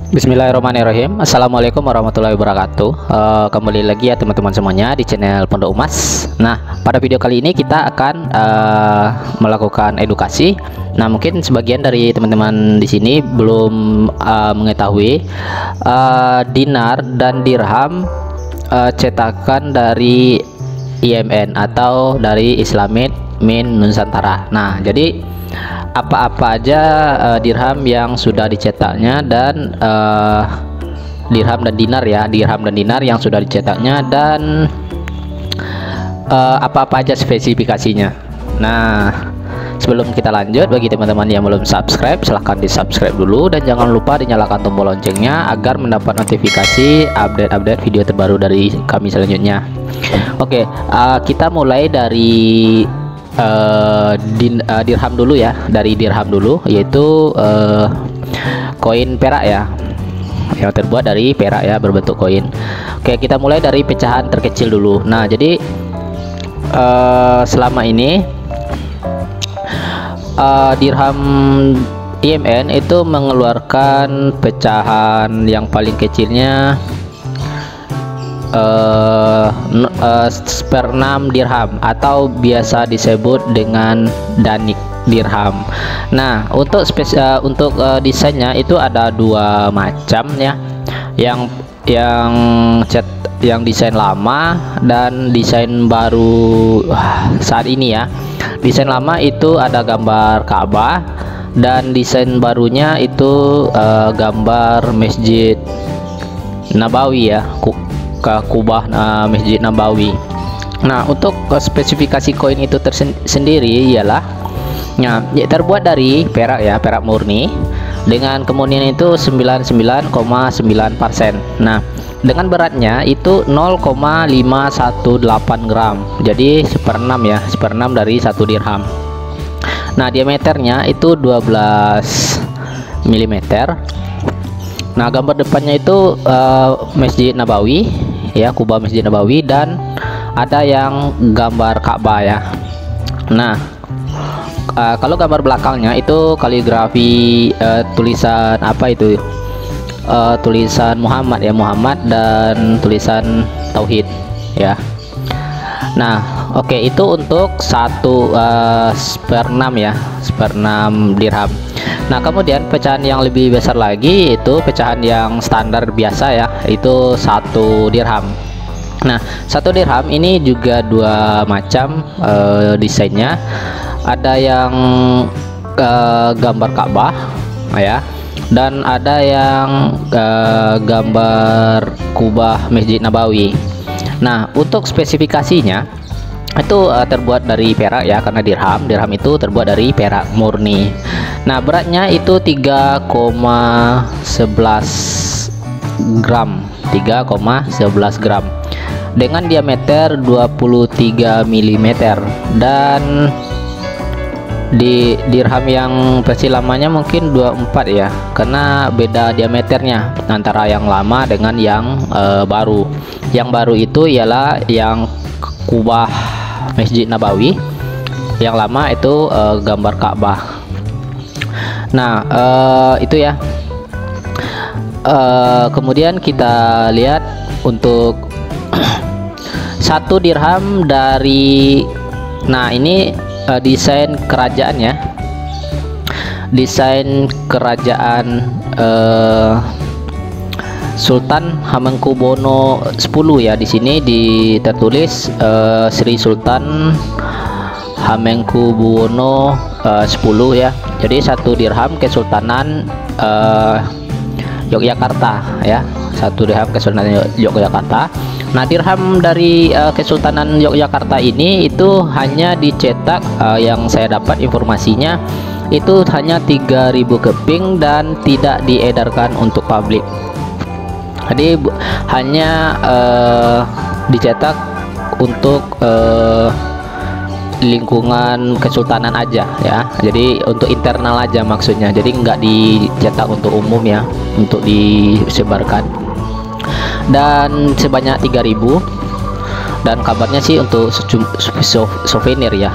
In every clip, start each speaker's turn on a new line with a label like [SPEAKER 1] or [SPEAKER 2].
[SPEAKER 1] Bismillahirrahmanirrahim. Assalamualaikum warahmatullahi wabarakatuh. Kembali lagi ya teman-teman semuanya di channel Pondok Emas. Nah, pada video kali ini kita akan melakukan edukasi. Nah, mungkin sebagian dari teman-teman di sini belum mengetahui dinar dan dirham cetakan dari IMN atau dari Islamic Mint Nusantara. Nah, jadi apa-apa aja dirham yang sudah dicetaknya dan dirham dan dinar ya, dirham dan dinar yang sudah dicetaknya dan apa-apa aja spesifikasinya. Nah, sebelum kita lanjut, bagi teman-teman yang belum subscribe, silahkan di subscribe dulu dan jangan lupa dinyalakan tombol loncengnya agar mendapat notifikasi update-update video terbaru dari kami selanjutnya. Oke, kita mulai dari dirham dulu ya, dari dirham dulu, yaitu koin perak ya, yang terbuat dari perak ya, berbentuk koin. Oke, kita mulai dari pecahan terkecil dulu. Nah, jadi selama ini dirham IMN itu mengeluarkan pecahan yang paling kecilnya seper-6 dirham atau biasa disebut dengan danik dirham. Nah, untuk desainnya itu ada dua macam ya, yang desain lama dan desain baru saat ini ya. Desain lama itu ada gambar Ka'bah dan desain barunya itu gambar Masjid Nabawi ya, Kubah Masjid Nabawi. Nah, untuk spesifikasi koin itu tersendiri ialah terbuat dari perak ya, perak murni dengan kemurnian itu 99,9%. Nah, dengan beratnya itu 0,518 gram. Jadi seper-6 ya, seper-6 dari 1 dirham. Nah, diameternya itu 12 mm. Nah, gambar depannya itu Masjid Nabawi ya, Kubah Masjid Nabawi, dan ada yang gambar Ka'bah ya. Nah, kalau gambar belakangnya itu kaligrafi tulisan apa itu, tulisan Muhammad ya, Muhammad, dan tulisan Tauhid ya. Nah, oke, itu untuk satu seper-6 ya, seper-6 dirham. Nah, kemudian pecahan yang lebih besar lagi itu pecahan yang standar biasa ya, itu 1 dirham. Nah, 1 dirham ini juga dua macam desainnya. Ada yang gambar Ka'bah ya, dan ada yang gambar Kubah Masjid Nabawi. Nah, untuk spesifikasinya itu terbuat dari perak ya, karena dirham itu terbuat dari perak murni. Nah, beratnya itu 3,11 gram, 3,11 gram dengan diameter 23 mm. Dan di dirham yang versi lamanya mungkin 24 ya, karena beda diameternya antara yang lama dengan yang baru. Yang baru itu ialah yang Kubah Masjid Nabawi, yang lama itu gambar Ka'bah. Nah, itu ya. Kemudian kita lihat untuk 1 dirham dari, nah ini desain kerajaan ya, desain kerajaan Sultan Hamengkubuwono X ya. Di sini tertulis Sri Sultan Hamengkubuwono X ya. Jadi 1 dirham Kesultanan Yogyakarta ya, 1 dirham Kesultanan Yogyakarta. Nah, dirham dari Kesultanan Yogyakarta ini itu hanya dicetak, yang saya dapat informasinya itu hanya 3.000 keping dan tidak diedarkan untuk publik. Jadi hanya dicetak untuk lingkungan kesultanan aja ya, jadi untuk internal aja maksudnya, jadi nggak dicetak untuk umum ya, untuk disebarkan. Dan sebanyak 3.000, dan kabarnya sih untuk souvenir ya.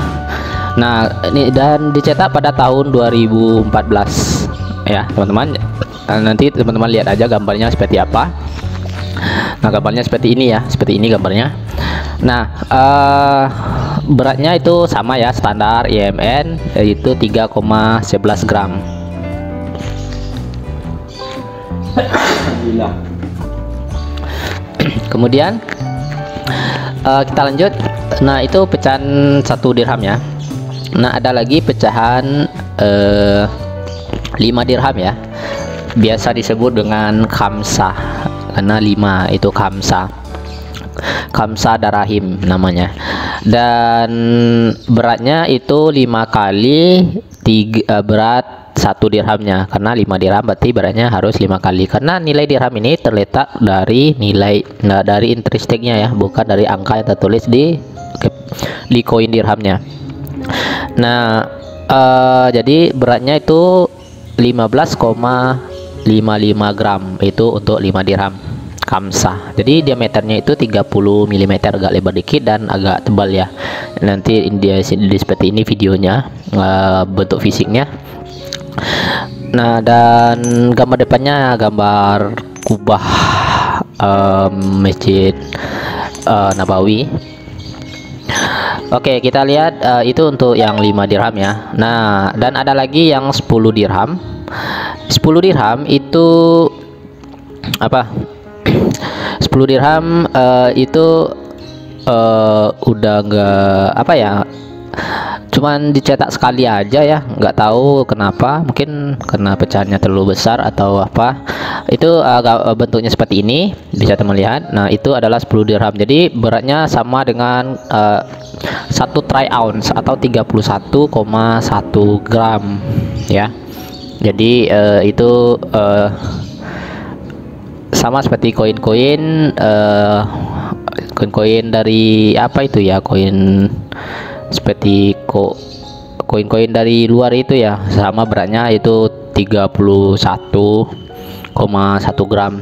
[SPEAKER 1] Nah, ini dan dicetak pada tahun 2014 ya teman-teman. nanti teman-teman lihat aja gambarnya seperti apa. Nah, gambarnya seperti ini ya, seperti ini gambarnya. Nah, beratnya itu sama ya, standar IMN, yaitu 3,11 gram. Kemudian kita lanjut. Nah, itu pecahan 1 dirham ya. Nah, ada lagi pecahan 5 dirham ya, biasa disebut dengan khamsah, karena 5 itu khamsah darahim namanya. Dan beratnya itu 5 kali berat 1 dirhamnya, karena 5 dirham berarti beratnya harus 5 kali, karena nilai dirham ini terletak dari dari intrinsiknya ya, bukan dari angka yang tertulis di koin dirhamnya. Nah, jadi beratnya itu 15,55 gram itu untuk 5 dirham khamsah. Jadi diameternya itu 30 mm, agak lebar dikit dan agak tebal ya. Nanti dia seperti ini videonya, bentuk fisiknya. Nah, dan gambar depannya gambar kubah Masjid Nabawi. Oke, kita lihat itu untuk yang 5 dirham ya. Nah, dan ada lagi yang 10 dirham. 10 dirham itu apa? 10 dirham itu udah enggak apa ya, cuman dicetak sekali aja ya, nggak tahu kenapa, mungkin karena pecahannya terlalu besar atau apa. Itu bentuknya seperti ini, bisa teman lihat. Nah, itu adalah 10 dirham, jadi beratnya sama dengan 1 troy ounce atau 31,1 gram ya. Jadi itu sama seperti koin-koin dari apa itu ya, koin seperti koin-koin dari luar itu ya, sama beratnya itu 31,1 gram.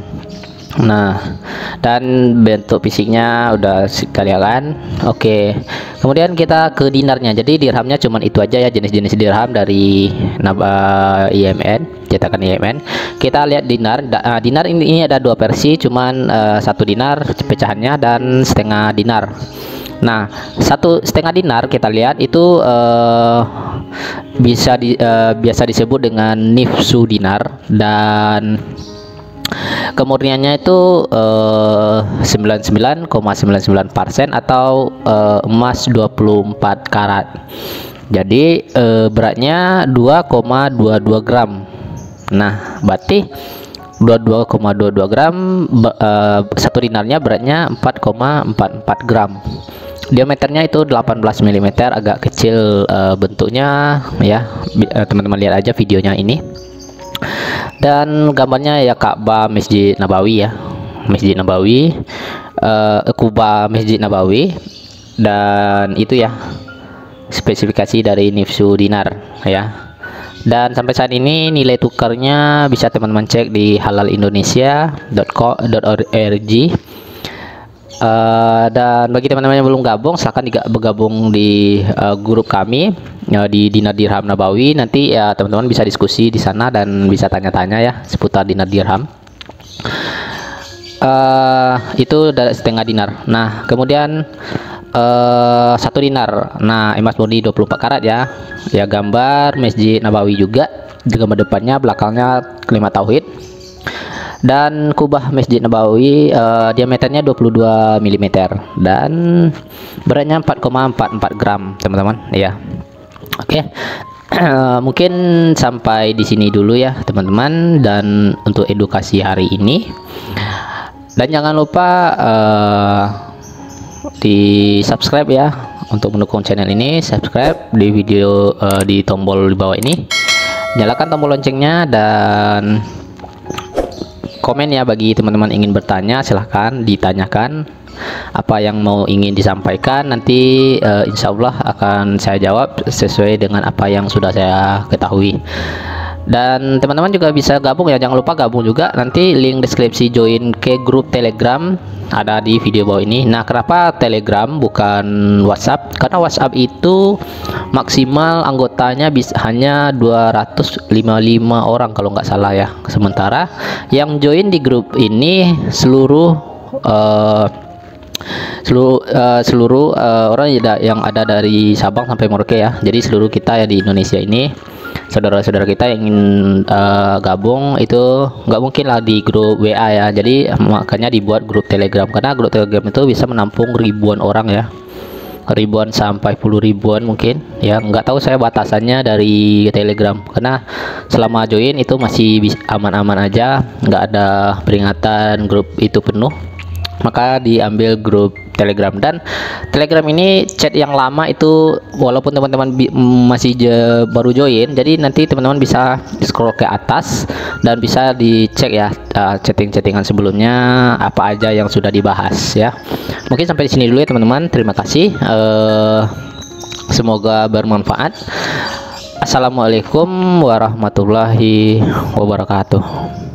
[SPEAKER 1] Nah, dan bentuk fisiknya udah sekalian kan. Oke, kemudian kita ke dinarnya. Jadi dirhamnya cuman itu aja ya, jenis-jenis dirham dari IMN, cetakan IMN. Kita lihat dinar. Dinar ini ada 2 versi, cuman 1 dinar pecahannya dan setengah dinar. Nah, 1,5 dinar kita lihat itu biasa disebut dengan nifsu dinar, dan kemurniannya itu 99,99% atau emas 24 karat. Jadi beratnya 2,22 gram. Nah, berarti 22,22 gram, 1 dinarnya beratnya 4,44 gram. Diameternya itu 18 mm, agak kecil bentuknya ya. Teman-teman lihat aja videonya ini. Dan gambarnya ya Ka'bah Masjid Nabawi ya, Masjid Nabawi, kubah Masjid Nabawi. Dan itu ya spesifikasi dari nifsu dinar ya. Dan sampai saat ini nilai tukarnya bisa teman-teman cek di halalindonesia.org. Dan bagi teman-teman yang belum gabung, silahkan bergabung di grup kami di Dinar Dirham Nabawi. Nanti ya teman-teman bisa diskusi di sana dan bisa tanya-tanya ya seputar dinar dirham. Itu setengah dinar. Nah, kemudian 1 dinar. Nah, emas murni 24 karat ya. Ya, gambar Masjid Nabawi juga, gambar depannya, belakangnya kalimat tauhid. Dan kubah Masjid Nabawi diameternya 22 mm dan beratnya 4,44 gram teman-teman ya. Oke. Mungkin sampai di sini dulu ya teman-teman, dan untuk edukasi hari ini. Dan jangan lupa di subscribe ya, untuk mendukung channel ini. Subscribe di video di tombol di bawah ini, nyalakan tombol loncengnya, dan komen ya bagi teman-teman ingin bertanya. Silahkan ditanyakan apa yang mau ingin disampaikan, nanti insya Allah akan saya jawab sesuai dengan apa yang sudah saya ketahui. Dan teman-teman juga bisa gabung ya, jangan lupa gabung juga. Nanti link deskripsi join ke grup Telegram ada di video bawah ini. Nah, kenapa Telegram bukan WhatsApp? Karena WhatsApp itu maksimal anggotanya bisa hanya 255 orang kalau nggak salah ya. Sementara yang join di grup ini seluruh orang yang ada dari Sabang sampai Merauke ya. Jadi seluruh kita ya di Indonesia ini, saudara-saudara kita yang ingin gabung itu nggak mungkin lah di grup WA ya. Jadi makanya dibuat grup Telegram, karena grup Telegram itu bisa menampung ribuan orang ya, ribuan sampai puluh ribuan mungkin ya. Nggak tahu saya batasannya dari Telegram, karena selama join itu masih aman-aman aja, nggak ada peringatan grup itu penuh, maka diambil grup Telegram. Dan Telegram ini chat yang lama itu, walaupun teman-teman masih baru join, jadi nanti teman-teman bisa scroll ke atas dan bisa dicek ya chatting-chattingan sebelumnya apa aja yang sudah dibahas ya. Mungkin sampai di sini dulu ya teman-teman, terima kasih, semoga bermanfaat. Assalamualaikum warahmatullahi wabarakatuh.